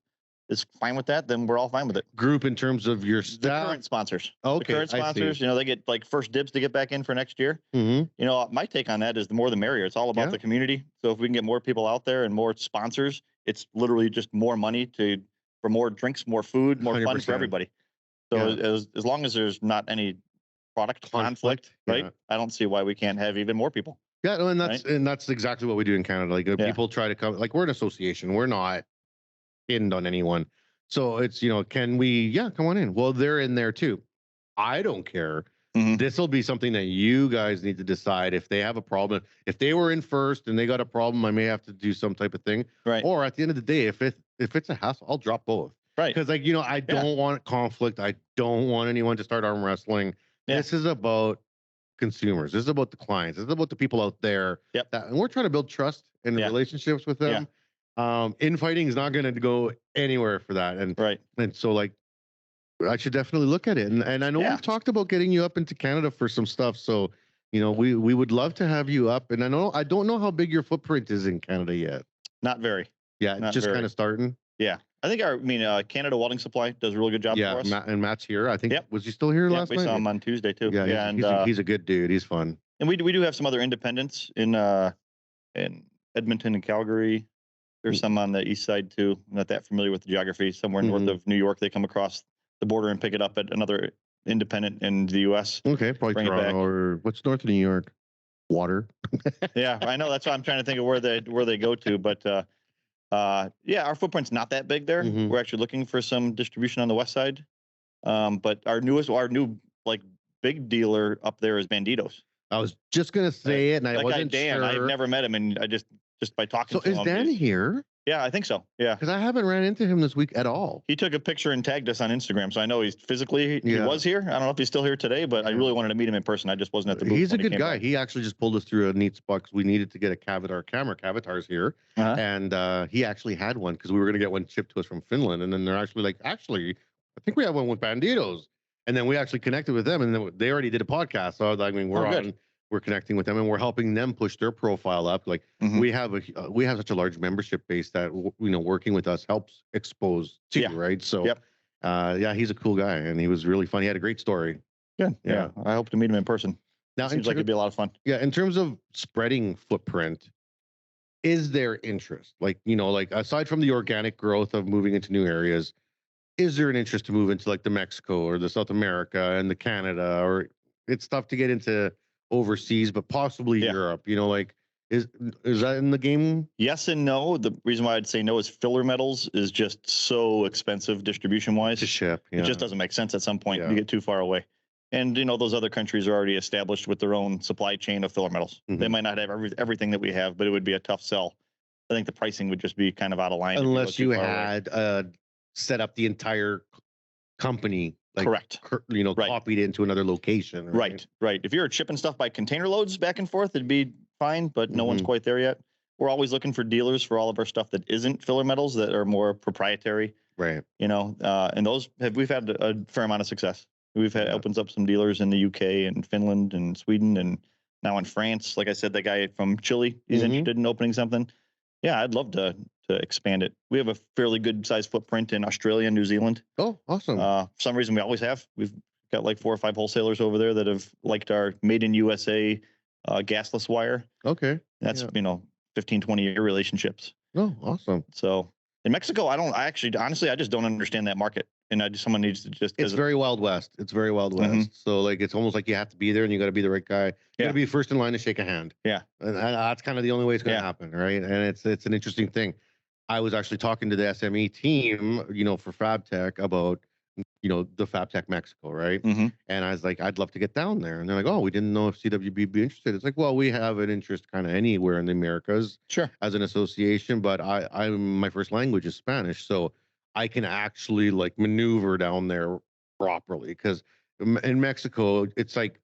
is fine with that, then we're all fine with it. Group in terms of your The staff. current sponsors. Okay, The current I see. sponsors, they get like first dibs to get back in for next year. Mm-hmm. My take on that is the more the merrier. It's all about Yeah. the community. So if we can get more people out there and more sponsors, it's literally just more money for more drinks, more food, more fun 100%. for everybody. So as long as there's not any product conflict, right? Yeah. I don't see why we can't have even more people. Yeah, no, and that's exactly what we do in Canada. Like people try to come, like we're an association. We're not pinned on anyone. So it's, can we, come on in. Well, they're in there too. I don't care. This will be something that you guys need to decide if they have a problem. If they were in first and they got a problem, I may have to do some type of thing. Right. Or at the end of the day, if it's a hassle, I'll drop both. Right. Because I don't want conflict. I don't want anyone to start arm wrestling. Yeah. This is about consumers. This is about the clients. This is about the people out there. Yep. And we're trying to build trust and relationships with them. Infighting is not going to go anywhere for that. And so like, I should definitely look at it. And I know we've talked about getting you up into Canada for some stuff. So, we would love to have you up. And I don't know how big your footprint is in Canada yet. Not very. Yeah. It's just kind of starting. Yeah. I think Canada Welding Supply does a really good job for us. Matt's here. I think, was he still here last night? We saw him on Tuesday too. Yeah. He's a good dude. He's fun. And we do have some other independents in Edmonton and Calgary. There's some on the east side too. I'm not that familiar with the geography. Somewhere north of New York, they come across the border and pick it up at another independent in the U.S. Okay, probably Toronto or what's north of New York? Water. Yeah, I know. That's why I'm trying to think of where they go to. But our footprint's not that big there. We're actually looking for some distribution on the west side. But our new like big dealer up there is Banditos. I was just gonna say it, and I wasn't guy, Dan, sure. I've never met him, and I just by talking to him. So is Dan here? Yeah, I think so. Yeah, because I haven't ran into him this week at all. He took a picture and tagged us on Instagram, so I know he's physically he was here. I don't know if he's still here today, but I really wanted to meet him in person. I just wasn't at the booth. He's a good guy. He actually just pulled us through a neat spot because we needed to get a Cavatar's here, and he actually had one because we were going to get one shipped to us from Finland, and then they're actually like, I think we have one with Banditos, and then we actually connected with them, and then they already did a podcast. So we're connecting with them, and we're helping them push their profile up. Like we have such a large membership base that working with us helps expose too, right? So he's a cool guy, and he was really fun. He had a great story. Good. Yeah. I hope to meet him in person. Now, seems like it'd be a lot of fun. Yeah, in terms of spreading footprint, is there interest? Like aside from the organic growth of moving into new areas, is there an interest to move into like the Mexico or the South America and the Canada, or it's tough to get into overseas, but possibly Europe, is that in the game? Yes and no. The reason why I'd say no is filler metals is just so expensive distribution wise to ship. It just doesn't make sense at some point. You get too far away. And those other countries are already established with their own supply chain of filler metals. They might not have everything that we have, but it would be a tough sell. I think the pricing would just be kind of out of line unless you had set up the entire company. Correct. Copied into another location. Right. If you're shipping stuff by container loads back and forth, it'd be fine, but no one's quite there yet. We're always looking for dealers for all of our stuff that isn't filler metals, that are more proprietary. Right. And those we've had a fair amount of success. We've had opens up some dealers in the UK and Finland and Sweden and now in France. Like I said, the guy from Chile, he's interested in opening something. Yeah, I'd love to expand it. We have a fairly good sized footprint in Australia and New Zealand. Oh, awesome. For some reason, we always have. We've got like 4 or 5 wholesalers over there that have liked our made in USA gasless wire. Okay. That's, 15, 20-year relationships. Oh, awesome. So in Mexico, honestly, I just don't understand that market. And someone needs to just. It's very Wild West. So it's almost like you have to be there and you got to be the right guy. You got to be first in line to shake a hand. Yeah. And that's kind of the only way it's going to happen. Right. And it's an interesting thing. I was actually talking to the SME team, for Fabtech about, the Fabtech Mexico, right? And I was like, I'd love to get down there. And they're like, oh, we didn't know if CWB would be interested. It's like, well, we have an interest kind of anywhere in the Americas, as an association, but my first language is Spanish, so I can actually maneuver down there properly. Because in Mexico, it's like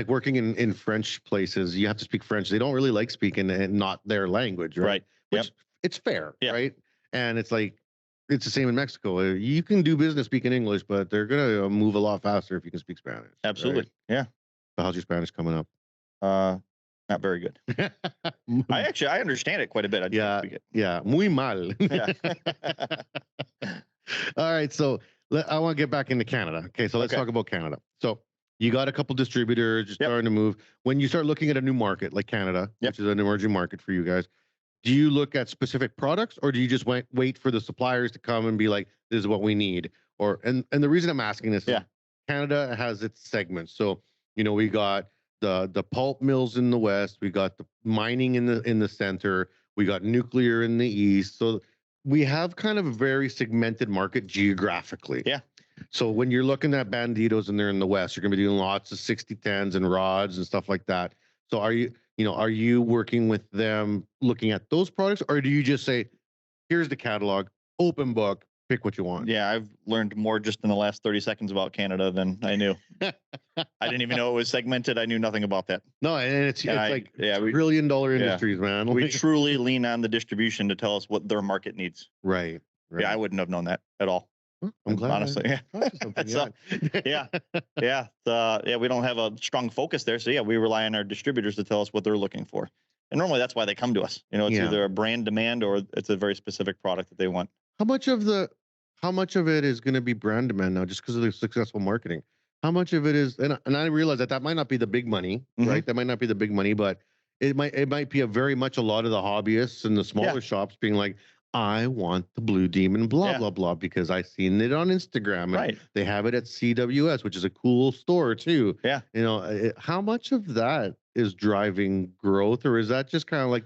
working in French places. You have to speak French. They don't really like speaking and not their language, right? Which it's fair, right? And it's like it's the same in Mexico. You can do business speaking English, but they're gonna move a lot faster if you can speak Spanish. Absolutely. Right? Yeah. So how's your Spanish coming up? Not very good. I understand it quite a bit. I just don't speak it. Yeah, muy mal. Yeah. All right, so I want to get back into Canada. Okay, so let's talk about Canada. So you got a couple distributors, you're starting to move. When you start looking at a new market like Canada, which is an emerging market for you guys, do you look at specific products, or do you just wait for the suppliers to come and be like, this is what we need? Or and the reason I'm asking this is Canada has its segments. So, you know, we got the pulp mills in the west, we got the mining in the center, we got nuclear in the east. So we have kind of a very segmented market geographically. Yeah. So when you're looking at banditos and they're in the west, you're going to be doing lots of 6010s and rods and stuff like that. So are you working with them looking at those products, or do you just say, here's the catalog, open book, pick what you want? Yeah, I've learned more just in the last 30 seconds about Canada than I knew. I didn't even know it was segmented. I knew nothing about that. No, and it's like $1 trillion industries, man. We truly lean on the distribution to tell us what their market needs. Right. Yeah, I wouldn't have known that at all. I'm glad. Honestly, yeah. We don't have a strong focus there. So we rely on our distributors to tell us what they're looking for. And normally that's why they come to us. You know, it's either a brand demand or it's a very specific product that they want. How much of it is going to be brand demand now, just because of the successful marketing? How much of it is, and I realize that might not be the big money, right? That might not be the big money, but it might be very much a lot of the hobbyists and the smaller shops being like, I want the Blue Demon, blah, blah, blah, because I've seen it on Instagram. And they have it at CWS, which is a cool store too. Yeah. You know, how much of that is driving growth, or is that just kind of like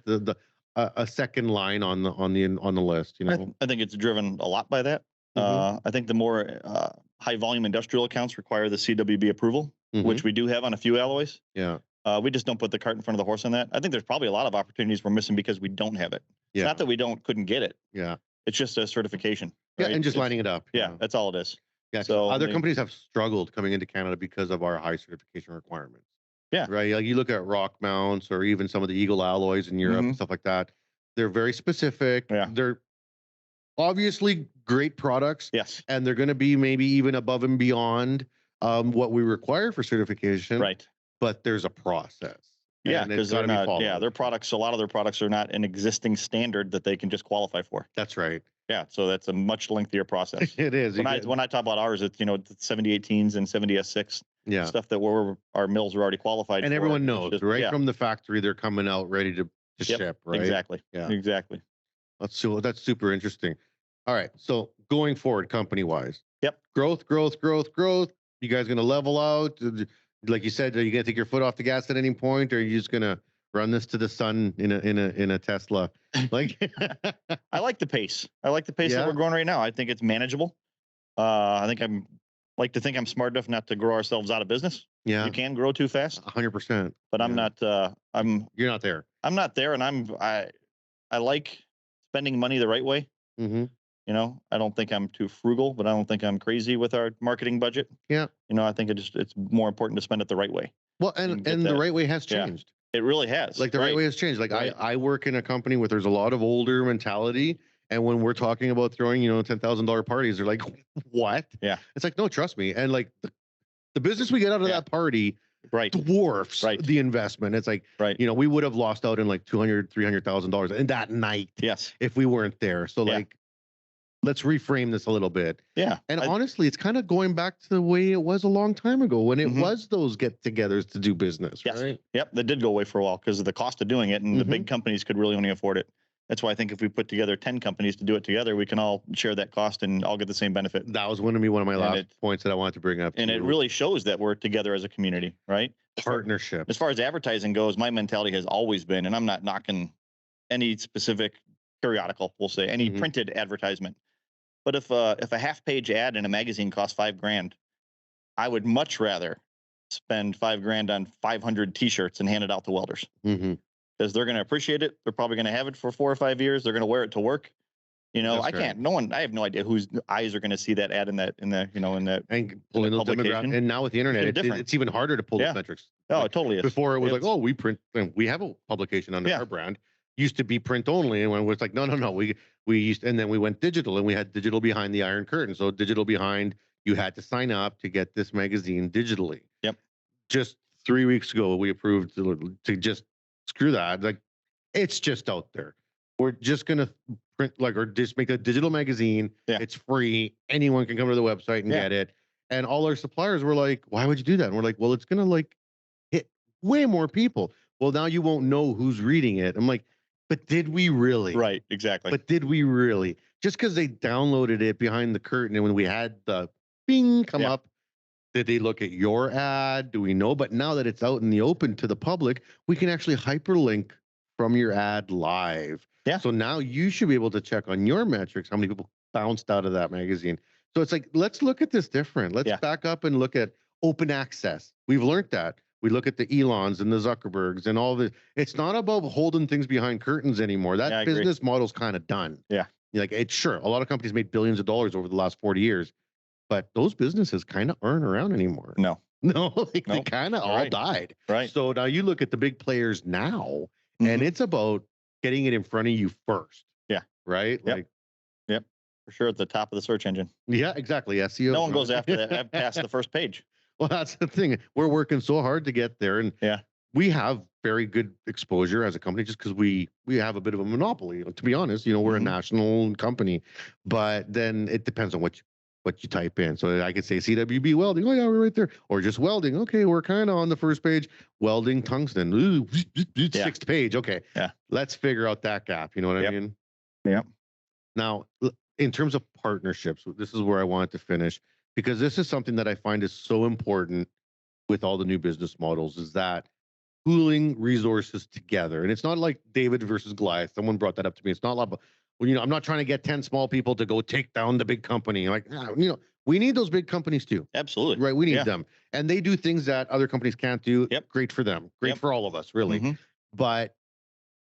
a second line on the list? You know, I think it's driven a lot by that. I think the more high volume industrial accounts require the CWB approval, which we do have on a few alloys. Yeah. We just don't put the cart in front of the horse on that. I think there's probably a lot of opportunities we're missing because we don't have it. It's not that we couldn't get it. Yeah. It's just a certification. Yeah, and just lining it up. Yeah, that's all it is. Yeah. So other companies have struggled coming into Canada because of our high certification requirements. Yeah. Right. Like you look at rock mounts or even some of the Eagle alloys in Europe and stuff like that. They're very specific. Yeah. They're obviously great products. Yes. And they're going to be maybe even above and beyond what we require for certification. Right. But there's a process. Yeah, because they're not. Yeah, their products. A lot of their products are not an existing standard that they can just qualify for. That's right. Yeah, so that's a much lengthier process. It is. When I talk about ours, it's 7018s and 70S6. Yeah. Stuff that our mills are already qualified and for. Everyone knows from the factory they're coming out ready to ship. Right. Exactly. Yeah. Exactly. That's super interesting. All right. So going forward, company wise. Yep. Growth. You guys going to level out? Like you said, are you going to take your foot off the gas at any point, or are you just going to run this to the sun in a Tesla? Like, I like the pace. I like the pace that we're going right now. I think it's manageable. I think I'm smart enough not to grow ourselves out of business. Yeah, you can grow too fast. 100%. But I'm not. You're not there. I'm not there, and I like spending money the right way. Mm-hmm. You know, I don't think I'm too frugal, but I don't think I'm crazy with our marketing budget. Yeah. You know, I think it's more important to spend it the right way. Well, and the right way has changed. Yeah, it really has. Like the right way has changed. Like I work in a company where there's a lot of older mentality. And when we're talking about throwing, $10,000 parties, they're like, what? Yeah. It's like, no, trust me. And like the business we get out of that party dwarfs the investment. It's like, we would have lost out in like $200,000, $300,000 in that night. Yes. If we weren't there. So like, let's reframe this a little bit. Yeah. And honestly, it's kind of going back to the way it was a long time ago when it was those get-togethers to do business. Yes. Right? Yep. That did go away for a while because of the cost of doing it. And the big companies could really only afford it. That's why I think if we put together 10 companies to do it together, we can all share that cost and all get the same benefit. That was one of my last points that I wanted to bring up. And it really shows that we're together as a community, right? Partnership. As far as advertising goes, my mentality has always been, and I'm not knocking any specific periodical, we'll say, any printed advertisement. But if a half-page ad in a magazine costs $5,000, I would much rather spend $5,000 on 500 T-shirts and hand it out to welders because they're going to appreciate it. They're probably going to have it for 4 or 5 years. They're going to wear it to work. I can't. I have no idea whose eyes are going to see that ad in that and pulling those demographics. And now with the internet, it's even harder to pull those metrics. Oh, it totally is. Before it was like, oh, we print, and we have a publication under our brand. Used to be print only, and when it's like, no, we and then we went digital, and we had digital behind the Iron Curtain. So digital behind, you had to sign up to get this magazine digitally. Yep. Just 3 weeks ago, we approved to just screw that. Like, it's just out there. We're just gonna print or just make a digital magazine. Yeah. It's free. Anyone can come to the website and get it. And all our suppliers were like, "Why would you do that?" And we're like, "Well, it's gonna hit way more people." Well, now you won't know who's reading it. I'm like, but did we really? Right. Exactly. But did we really? Just because they downloaded it behind the curtain, and when we had the bing come up, did they look at your ad? Do we know? But now that it's out in the open to the public, we can actually hyperlink from your ad live. Yeah. So now you should be able to check on your metrics how many people bounced out of that magazine. So it's like, let's look at this different. Let's back up and look at open access. We've learned that. We look at the Elons and the Zuckerbergs and all this. It's not about holding things behind curtains anymore. That business model's kind of done. Yeah. Like, it's sure a lot of companies made billions of dollars over the last 40 years, but those businesses kind of aren't around anymore. No. They kind of all died. Right. So now you look at the big players now, and it's about getting it in front of you first. Yeah. Right. Yep. Yep. For sure, at the top of the search engine. Yeah, exactly. SEO. No one goes after that past the first page. Well, that's the thing. We're working so hard to get there, and we have very good exposure as a company just because we have a bit of a monopoly. To be honest, we're a national company, but then it depends on what you type in. So I could say CWB Welding. Oh yeah, we're right there. Or just welding. Okay, we're kind of on the first page. Welding tungsten. Ooh, sixth page. Okay. Yeah. Let's figure out that gap. You know what I mean? Yeah. Now, in terms of partnerships, this is where I wanted to finish, because this is something that I find is so important with all the new business models, is that pooling resources together. And it's not like David versus Goliath. Someone brought that up to me. It's not like, I'm not trying to get 10 small people to go take down the big company. Like, we need those big companies too. Absolutely. Right. We need them. And they do things that other companies can't do. Yep. Great for them. Great for all of us, really. But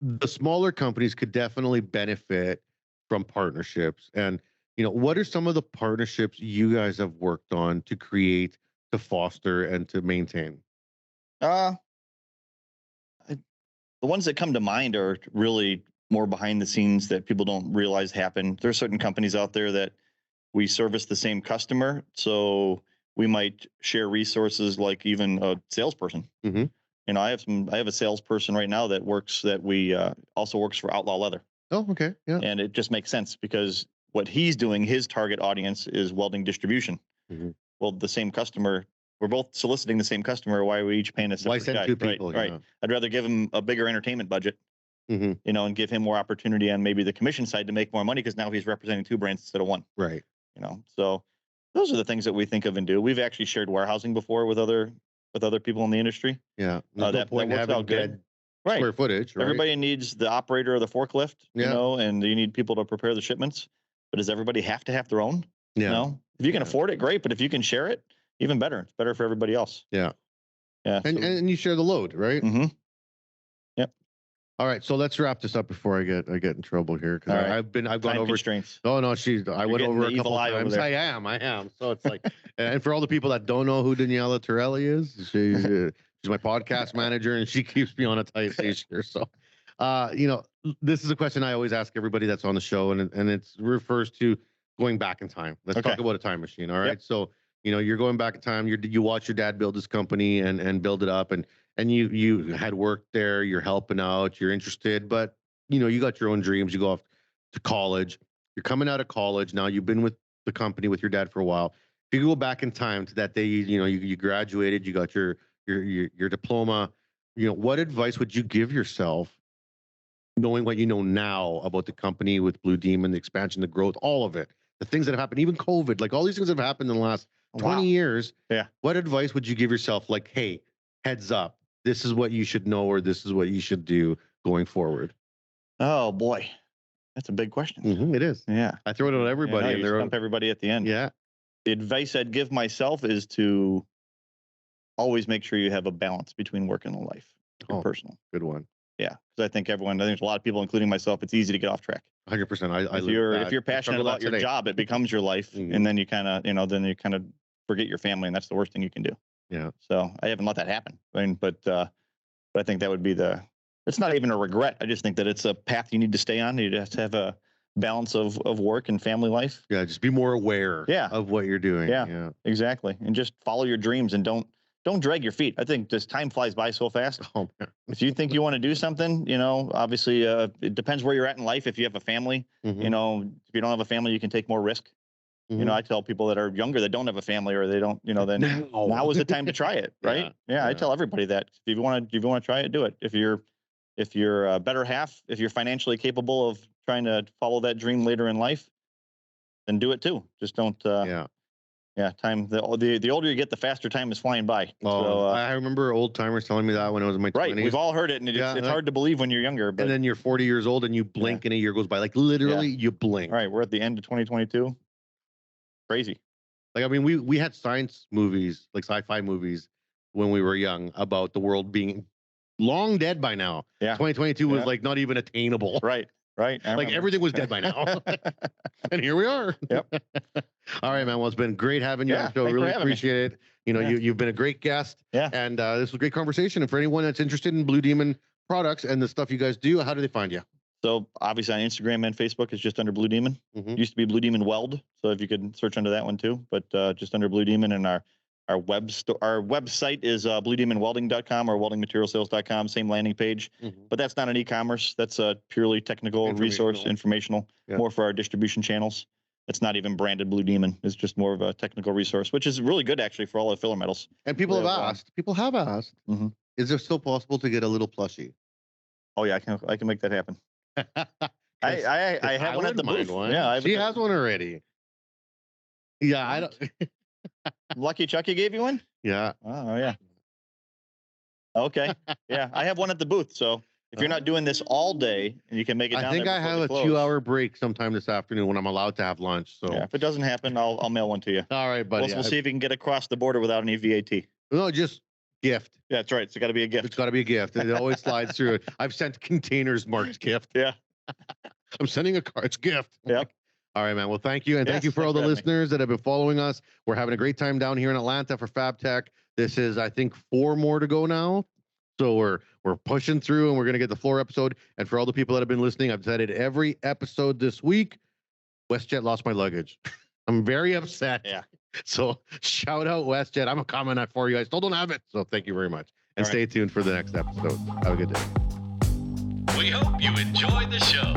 the smaller companies could definitely benefit from partnerships. And, what are some of the partnerships you guys have worked on to create, to foster, and to maintain? The ones that come to mind are really more behind the scenes that people don't realize happen. There are certain companies out there that we service the same customer, so we might share resources, like even a salesperson. I have a salesperson right now that also works for Outlaw Leather. Oh, okay. Yeah. And it just makes sense because what he's doing, his target audience is welding distribution. Well, the same customer, we're both soliciting the same customer. Why are we each paying a separate Why send guy? two people? Right. I'd rather give him a bigger entertainment budget, and give him more opportunity on maybe the commission side to make more money, because now he's representing two brands instead of one. Right. So those are the things that we think of and do. We've actually shared warehousing before with other people in the industry. Yeah. That works out good. Right. Square footage. Right? Everybody needs the operator of the forklift, and you need people to prepare the shipments. But does everybody have to have their own? Yeah. If you can afford it, great. But if you can share it, even better. It's better for everybody else. Yeah. Yeah. And you share the load, right? Yep. All right. So let's wrap this up before I get in trouble here, because I've gone Time over constraints. Oh no, I went over a couple times. There. I am. So it's like, and for all the people that don't know who Daniela Torelli is, she's my podcast manager, and she keeps me on a tight leash here. So, this is a question I always ask everybody that's on the show, and it refers to going back in time. Let's talk about a time machine. All right. Yep. So, you're going back in time. You watch your dad build his company and build it up, and you had worked there. You're helping out. You're interested, but you got your own dreams. You go off to college. You're coming out of college now. You've been with the company with your dad for a while. If you go back in time to that day, you graduated. You got your diploma. What advice would you give yourself, knowing what you know now about the company with Blue Demon, the expansion, the growth, all of it, the things that have happened, even COVID, like all these things that have happened in the last 20 years. Yeah. What advice would you give yourself? Like, hey, heads up, this is what you should know, or this is what you should do going forward. Oh boy, that's a big question. It is. Yeah. I throw it at everybody. You stump everybody at the end. Yeah. The advice I'd give myself is to always make sure you have a balance between work and life, and personal. Good one. Yeah, because I think there's a lot of people, including myself, it's easy to get off track. 100%. If you're passionate about your job, it becomes your life, and then you kind of forget your family, and that's the worst thing you can do. Yeah. So I haven't let that happen. But I think that would be it's not even a regret. I just think that it's a path you need to stay on. You just have a balance of work and family life. Yeah, just be more aware Yeah. of what you're doing. Yeah. Exactly. And just follow your dreams and don't drag your feet. I think this time flies by so fast. Oh, man. If you think you want to do something, obviously it depends where you're at in life. If you have a family, if you don't have a family, you can take more risk. I tell people that are younger that don't have a family or they don't, then now is the time to try it, right? Yeah, I tell everybody that if you want to try it, do it. If you're a better half, if you're financially capable of trying to follow that dream later in life, then do it too. Just don't. Time. The older you get, the faster time is flying by. I remember old timers telling me that when I was in my 20s. Right, we've all heard it, and it's hard to believe when you're younger. But and then you're 40 years old, and you blink, and a year goes by. Like literally, you blink. All right, we're at the end of 2022. Crazy. Like, I mean, we had science movies, like sci-fi movies, when we were young about the world being long dead by now. Yeah. 2022 was like not even attainable. Right. Like everything was dead by now. And here we are. Yep. All right, man. Well, it's been great having you on the show. Really appreciate it. You've been a great guest. Yeah. And this was a great conversation. And for anyone that's interested in Blue Demon products and the stuff you guys do, how do they find you? So obviously on Instagram and Facebook, it's just under Blue Demon. Used to be Blue Demon Weld. So if you could search under that one too, but just under Blue Demon. And our website is bluedemonwelding.com or weldingmaterialsales.com, same landing page. But that's not an e-commerce. That's a purely technical resource, informational, more for our distribution channels. It's not even branded Blue Demon. It's just more of a technical resource, which is really good actually for all the filler metals. And people have asked. Is it still possible to get a little plushie? Oh yeah, I can make that happen. I have one at the booth. Yeah, she has one already. Yeah, I don't. Lucky Chucky gave you one? Yeah. Oh yeah. Okay. Yeah, I have one at the booth. So if you're not doing this all day, and you can make it down. I think I have a 2-hour break sometime this afternoon when I'm allowed to have lunch. So if it doesn't happen, I'll mail one to you. All right, buddy. We'll see if you can get across the border without any VAT. No, just gift. Yeah, that's right. It's got to be a gift. It's got to be a gift. It always slides through it. I've sent containers marked gift. Yeah. I'm sending a card. It's gift. Yep. All right, man. Well, thank you. And thank you for all the listeners that have been following us. We're having a great time down here in Atlanta for Fabtech. This is, I think, 4 more to go now. So we're pushing through, and we're going to get the floor episode. And for all the people that have been listening, I've said it every episode this week. WestJet lost my luggage. I'm very upset. Yeah. So shout out WestJet. I'm coming out for you. I still don't have it. So thank you very much. And stay tuned for the next episode. Have a good day. We hope you enjoyed the show.